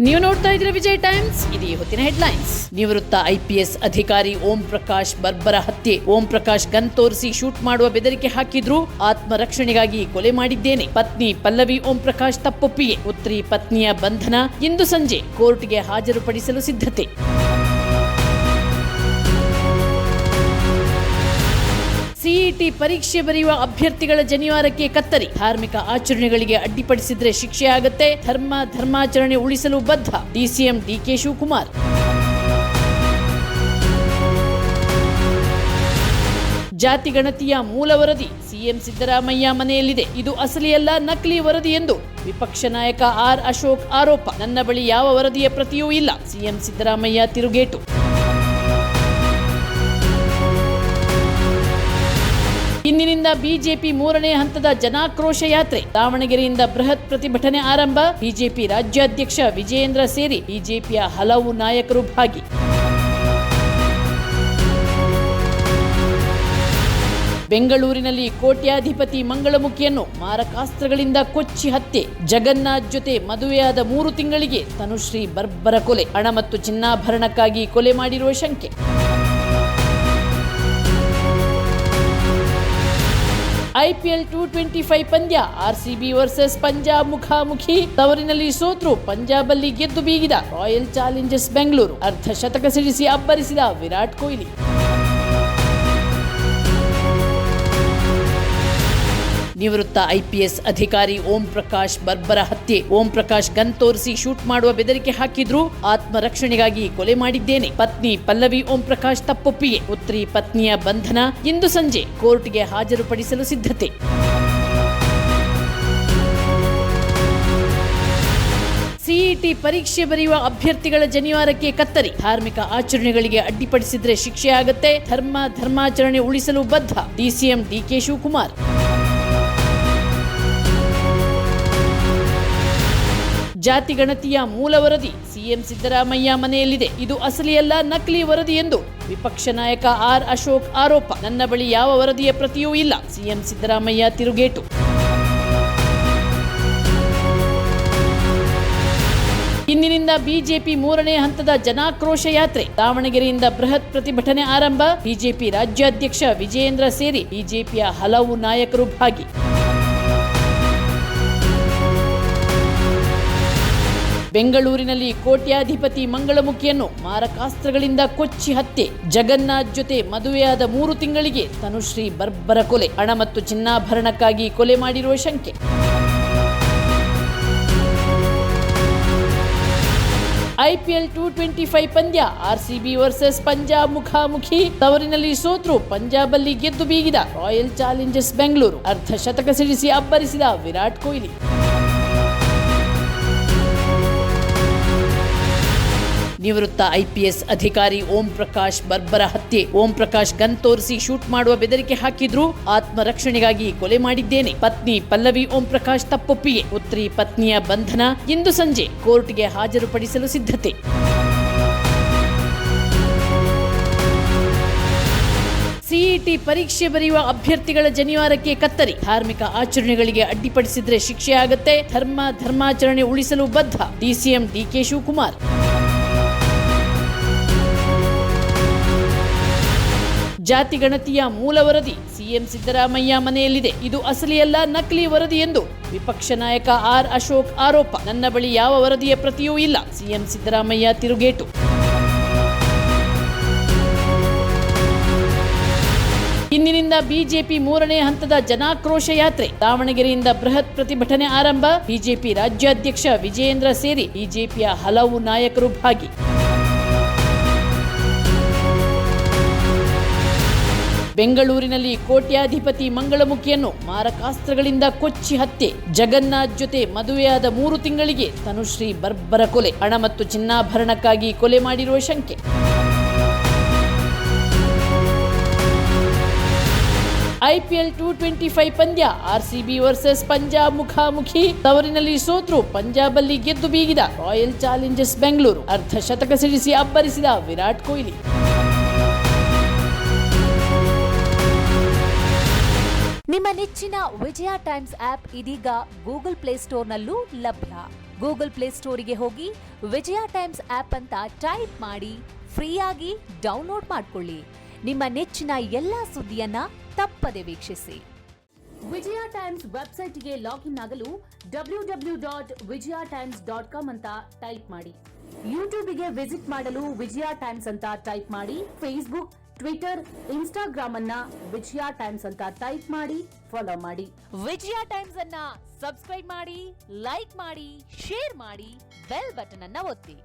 ನೀವು ನೋಡ್ತಾ ಇದ್ರೆ ವಿಜಯ್ ಟೈಮ್ಸ್. ಇದು ಹೊತ್ತಿನ ಹೆಡ್ಲೈನ್ಸ್. ನಿವೃತ್ತ IPS ಅಧಿಕಾರಿ ಓಂ ಪ್ರಕಾಶ್ ಬರ್ಬರ ಹತ್ಯೆ. ಓಂ ಪ್ರಕಾಶ್ ಗನ್ ತೋರಿಸಿ ಶೂಟ್ ಮಾಡುವ ಬೆದರಿಕೆ ಹಾಕಿದ್ರು. ಆತ್ಮರಕ್ಷಣೆಗಾಗಿ ಕೊಲೆ ಮಾಡಿದ್ದೇನೆ. ಪತ್ನಿ ಪಲ್ಲವಿ ಓಂ ಪ್ರಕಾಶ್ ತಪ್ಪೊಪ್ಪಿಗೆ. ಪುತ್ರಿ ಪತ್ನಿಯ ಬಂಧನ. ಇಂದು ಸಂಜೆ ಕೋರ್ಟ್ಗೆ ಹಾಜರುಪಡಿಸಲು ಸಿದ್ಧತೆ. CET ಪರೀಕ್ಷೆ ಬರೆಯುವ ಅಭ್ಯರ್ಥಿಗಳ ಜನಿವಾರಕ್ಕೆ ಕತ್ತರಿ. ಧಾರ್ಮಿಕ ಆಚರಣೆಗಳಿಗೆ ಅಡ್ಡಿಪಡಿಸಿದ್ರೆ ಶಿಕ್ಷೆ ಆಗುತ್ತೆ. ಧರ್ಮಾಚರಣೆ ಉಳಿಸಲು ಬದ್ಧ. DCM DK Shivakumar. ಜಾತಿ ಗಣತಿಯ ಮೂಲ ವರದಿ CM ಸಿದ್ದರಾಮಯ್ಯ ಮನೆಯಲ್ಲಿದೆ. ಇದು ಅಸಲಿಯಲ್ಲ, ನಕಲಿ ವರದಿ ಎಂದು ವಿಪಕ್ಷ ನಾಯಕ R ಅಶೋಕ್ ಆರೋಪ. ನನ್ನ ಬಳಿ ಯಾವ ವರದಿಯ ಪ್ರತಿಯೂ ಇಲ್ಲ. CM ಸಿದ್ದರಾಮಯ್ಯ ತಿರುಗೇಟು. ಇಂದಿನಿಂದ ಬಿಜೆಪಿ 3ನೇ ಹಂತದ ಜನಾಕ್ರೋಶ ಯಾತ್ರೆ. ದಾವಣಗೆರೆಯಿಂದ ಬೃಹತ್ ಪ್ರತಿಭಟನೆ ಆರಂಭ. ಬಿಜೆಪಿ ರಾಜ್ಯಾಧ್ಯಕ್ಷ ವಿಜಯೇಂದ್ರ ಸೇರಿ ಬಿಜೆಪಿಯ ಹಲವು ನಾಯಕರು ಭಾಗಿ. ಬೆಂಗಳೂರಿನಲ್ಲಿ ಕೋಟ್ಯಾಧಿಪತಿ ಮಂಗಳಮುಖಿಯನ್ನು ಮಾರಕಾಸ್ತ್ರಗಳಿಂದ ಕೊಚ್ಚಿ ಹತ್ಯೆ. ಜಗನ್ನಾಥ್ ಜೊತೆ ಮದುವೆಯಾದ 3 ತಿಂಗಳಿಗೆ ತನುಶ್ರೀ ಬರ್ಬರ ಕೊಲೆ. ಹಣ ಮತ್ತು ಚಿನ್ನಾಭರಣಕ್ಕಾಗಿ ಕೊಲೆ ಮಾಡಿರುವ ಶಂಕೆ. IPL 225 ಪಂದ್ಯ. RCB ವರ್ಸಸ್ ಪಂಜಾಬ್ ಮುಖಾಮುಖಿ. ತವರಿನಲ್ಲಿ ಸೋತ್ರು ಪಂಜಾಬ್ ಅಲ್ಲಿ ಗೆದ್ದು ಬೀಗಿದ ರಾಯಲ್ ಚಾಲೆಂಜರ್ಸ್ ಬೆಂಗಳೂರು. ಅರ್ಧ ಶತಕ ಸಿಡಿಸಿ ಅಬ್ಬರಿಸಿದ ವಿರಾಟ್ ಕೊಹ್ಲಿ. ನಿವೃತ್ತ IPS ಅಧಿಕಾರಿ ಓಂ ಪ್ರಕಾಶ್ ಬರ್ಬರ ಹತ್ಯೆ. ಓಂ ಪ್ರಕಾಶ್ ಗನ್ ತೋರಿಸಿ ಶೂಟ್ ಮಾಡುವ ಬೆದರಿಕೆ ಹಾಕಿದ್ರು. ಆತ್ಮರಕ್ಷಣೆಗಾಗಿ ಕೊಲೆ ಮಾಡಿದ್ದೇನೆ. ಪತ್ನಿ ಪಲ್ಲವಿ ಓಂ ಪ್ರಕಾಶ್ ತಪ್ಪೊಪ್ಪಿಗೆ. ಪುತ್ರಿ ಪತ್ನಿಯ ಬಂಧನ. ಇಂದು ಸಂಜೆ ಕೋರ್ಟ್ಗೆ ಹಾಜರುಪಡಿಸಲು ಸಿದ್ಧತೆ. CET ಪರೀಕ್ಷೆ ಬರೆಯುವ ಅಭ್ಯರ್ಥಿಗಳ ಜನಿವಾರಕ್ಕೆ ಕತ್ತರಿ. ಧಾರ್ಮಿಕ ಆಚರಣೆಗಳಿಗೆ ಅಡ್ಡಿಪಡಿಸಿದ್ರೆ ಶಿಕ್ಷೆ ಆಗುತ್ತೆ. ಧರ್ಮಾಚರಣೆ ಉಳಿಸಲು ಬದ್ಧ. DCM DK Shivakumar. ಜಾತಿ ಗಣತಿಯ ಮೂಲ ವರದಿ CM ಸಿದ್ದರಾಮಯ್ಯ ಮನೆಯಲ್ಲಿದೆ. ಇದು ಅಸಲಿಯಲ್ಲ, ನಕಲಿ ವರದಿ ಎಂದು ವಿಪಕ್ಷ ನಾಯಕ R ಅಶೋಕ್ ಆರೋಪ. ನನ್ನ ಬಳಿ ಯಾವ ವರದಿಯ ಪ್ರತಿಯೂ ಇಲ್ಲ. CM ಸಿದ್ದರಾಮಯ್ಯ ತಿರುಗೇಟು. ಇಂದಿನಿಂದ ಬಿಜೆಪಿ 3ನೇ ಹಂತದ ಜನಾಕ್ರೋಶ ಯಾತ್ರೆ. ದಾವಣಗೆರೆಯಿಂದ ಬೃಹತ್ ಪ್ರತಿಭಟನೆ ಆರಂಭ. ಬಿಜೆಪಿ ರಾಜ್ಯಾಧ್ಯಕ್ಷ ವಿಜಯೇಂದ್ರ ಸೇರಿ ಬಿಜೆಪಿಯ ಹಲವು ನಾಯಕರು ಭಾಗಿ. ಬೆಂಗಳೂರಿನಲ್ಲಿ ಕೋಟ್ಯಾಧಿಪತಿ ಮಂಗಳಮುಖಿಯನ್ನು ಮಾರಕಾಸ್ತ್ರಗಳಿಂದ ಕೊಚ್ಚಿ ಹತ್ಯೆ. ಜಗನ್ನಾಥ್ ಜೊತೆ ಮದುವೆಯಾದ 3 ತಿಂಗಳಿಗೆ ತನುಶ್ರೀ ಬರ್ಬರ ಕೊಲೆ. ಹಣ ಮತ್ತು ಚಿನ್ನಾಭರಣಕ್ಕಾಗಿ ಕೊಲೆ ಮಾಡಿರುವ ಶಂಕೆ. IPL 225 ಪಂದ್ಯ. RCB ವರ್ಸಸ್ ಪಂಜಾಬ್ ಮುಖಾಮುಖಿ. ತವರಿನಲ್ಲಿ ಸೋತ್ರು ಪಂಜಾಬ್ ಅಲ್ಲಿ ಗೆದ್ದು ಬೀಗಿದ ರಾಯಲ್ ಚಾಲೆಂಜರ್ಸ್ ಬೆಂಗಳೂರು. ಅರ್ಧ ಶತಕ ಸಿಡಿಸಿ ಅಬ್ಬರಿಸಿದ ವಿರಾಟ್ ಕೊಹ್ಲಿ. ನಿವೃತ್ತ IPS ಅಧಿಕಾರಿ ಓಂ ಪ್ರಕಾಶ್ ಬರ್ಬರ ಹತ್ಯೆ. ಓಂ ಪ್ರಕಾಶ್ ಗನ್ ತೋರಿಸಿ ಶೂಟ್ ಮಾಡುವ ಬೆದರಿಕೆ ಹಾಕಿದ್ರು. ಆತ್ಮರಕ್ಷಣೆಗಾಗಿ ಕೊಲೆ ಮಾಡಿದ್ದೇನೆ. ಪತ್ನಿ ಪಲ್ಲವಿ ಓಂ ಪ್ರಕಾಶ್ ತಪ್ಪೊಪ್ಪಿಗೆ. ಪುತ್ರಿ ಪತ್ನಿಯ ಬಂಧನ. ಇಂದು ಸಂಜೆ ಕೋರ್ಟ್ಗೆ ಹಾಜರುಪಡಿಸಲು ಸಿದ್ಧತೆ. CET ಪರೀಕ್ಷೆ ಬರೆಯುವ ಅಭ್ಯರ್ಥಿಗಳ ಜನಿವಾರಕ್ಕೆ ಕತ್ತರಿ. ಧಾರ್ಮಿಕ ಆಚರಣೆಗಳಿಗೆ ಅಡ್ಡಿಪಡಿಸಿದ್ರೆ ಶಿಕ್ಷೆ ಆಗುತ್ತೆ. ಧರ್ಮಾಚರಣೆ ಉಳಿಸಲು ಬದ್ಧ. DCM DK Shivakumar. ಜಾತಿ ಗಣತಿಯ ಮೂಲ ವರದಿ CM ಸಿದ್ದರಾಮಯ್ಯ ಮನೆಯಲ್ಲಿದೆ. ಇದು ಅಸಲಿಯಲ್ಲ, ನಕಲಿ ವರದಿ ಎಂದು ವಿಪಕ್ಷ ನಾಯಕ R ಅಶೋಕ್ ಆರೋಪ. ನನ್ನ ಬಳಿ ಯಾವ ವರದಿಯ ಪ್ರತಿಯೂ ಇಲ್ಲ. CM ಸಿದ್ದರಾಮಯ್ಯ ತಿರುಗೇಟು. ಇಂದಿನಿಂದ ಬಿಜೆಪಿ 3ನೇ ಹಂತದ ಜನಾಕ್ರೋಶ ಯಾತ್ರೆ. ದಾವಣಗೆರೆಯಿಂದ ಬೃಹತ್ ಪ್ರತಿಭಟನೆ ಆರಂಭ. ಬಿಜೆಪಿ ರಾಜ್ಯಾಧ್ಯಕ್ಷ ವಿಜಯೇಂದ್ರ ಸೇರಿ ಬಿಜೆಪಿಯ ಹಲವು ನಾಯಕರು ಭಾಗಿ. ಬೆಂಗಳೂರಿನಲ್ಲಿ ಕೋಟ್ಯಾಧಿಪತಿ ಮಂಗಳಮುಖಿಯನ್ನು ಮಾರಕಾಸ್ತ್ರಗಳಿಂದ ಕೊಚ್ಚಿ ಹತ್ಯೆ. ಜಗನ್ನಾಥ್ ಜೊತೆ ಮದುವೆಯಾದ 3 ತಿಂಗಳಿಗೆ ತನುಶ್ರೀ ಬರ್ಬರ ಕೊಲೆ. ಹಣ ಮತ್ತು ಚಿನ್ನಾಭರಣಕ್ಕಾಗಿ ಕೊಲೆ ಮಾಡಿರುವ ಶಂಕೆ. IPL 225 ಪಂದ್ಯ. RCB ವರ್ಸಸ್ ಪಂಜಾಬ್ ಮುಖಾಮುಖಿ. ತವರಿನಲ್ಲಿ ಸೋತ್ರು ಪಂಜಾಬ್ ಅಲ್ಲಿ ಗೆದ್ದು ಬೀಗಿದ ರಾಯಲ್ ಚಾಲೆಂಜರ್ಸ್ ಬೆಂಗಳೂರು. ಅರ್ಧ ಶತಕ ಸಿಡಿಸಿ ಅಬ್ಬರಿಸಿದ ವಿರಾಟ್ ಕೊಹ್ಲಿ. ನಿಮ್ಮ ನೆಚ್ಚಿನ ವಿಜಯ ಟೈಮ್ಸ್ ಆಪ್ ಇದೀಗ ಗೂಗಲ್ ಪ್ಲೇಸ್ಟೋರ್ನಲ್ಲೂ ಲಭ್ಯ. ಗೂಗಲ್ ಪ್ಲೇಸ್ಟೋರಿಗೆ ಹೋಗಿ ವಿಜಯ ಟೈಮ್ಸ್ ಆಪ್ ಅಂತ ಟೈಪ್ ಮಾಡಿ ಫ್ರೀಯಾಗಿ ಡೌನ್ಲೋಡ್ ಮಾಡಿಕೊಳ್ಳಿ. ನಿಮ್ಮ ನೆಚ್ಚಿನ ಎಲ್ಲಾ ಸುದ್ದಿಯನ್ನ ತಪ್ಪದೆ ವೀಕ್ಷಿಸಿ. ವಿಜಯ ಟೈಮ್ಸ್ ವೆಬ್ಸೈಟ್ಗೆ ಲಾಗಿನ್ ಆಗಲು www.vijayatimes.com ಅಂತ ಟೈಪ್ ಮಾಡಿ. ಯೂಟ್ಯೂಬ್ಗೆ ವಿಸಿಟ್ ಮಾಡಲು ವಿಜಯ ಟೈಮ್ಸ್ ಅಂತ ಟೈಪ್ ಮಾಡಿ. ಫೇಸ್ಬುಕ್, ಟ್ವಿಟರ್, ಇನ್ಸ್ಟಾಗ್ರಾಮ್ ಅನ್ನ ವಿಜಯ ಟೈಮ್ಸ್ ಅಂತ ಟೈಪ್ ಮಾಡಿ, ಫಾಲೋ ಮಾಡಿ. ವಿಜಯ ಟೈಮ್ಸ್ ಅನ್ನ ಸಬ್ಸ್ಕ್ರೈಬ್ ಮಾಡಿ, ಲೈಕ್ ಮಾಡಿ, ಶೇರ್ ಮಾಡಿ, ಬೆಲ್ ಬಟನ್ ಅನ್ನ ಒತ್ತಿ.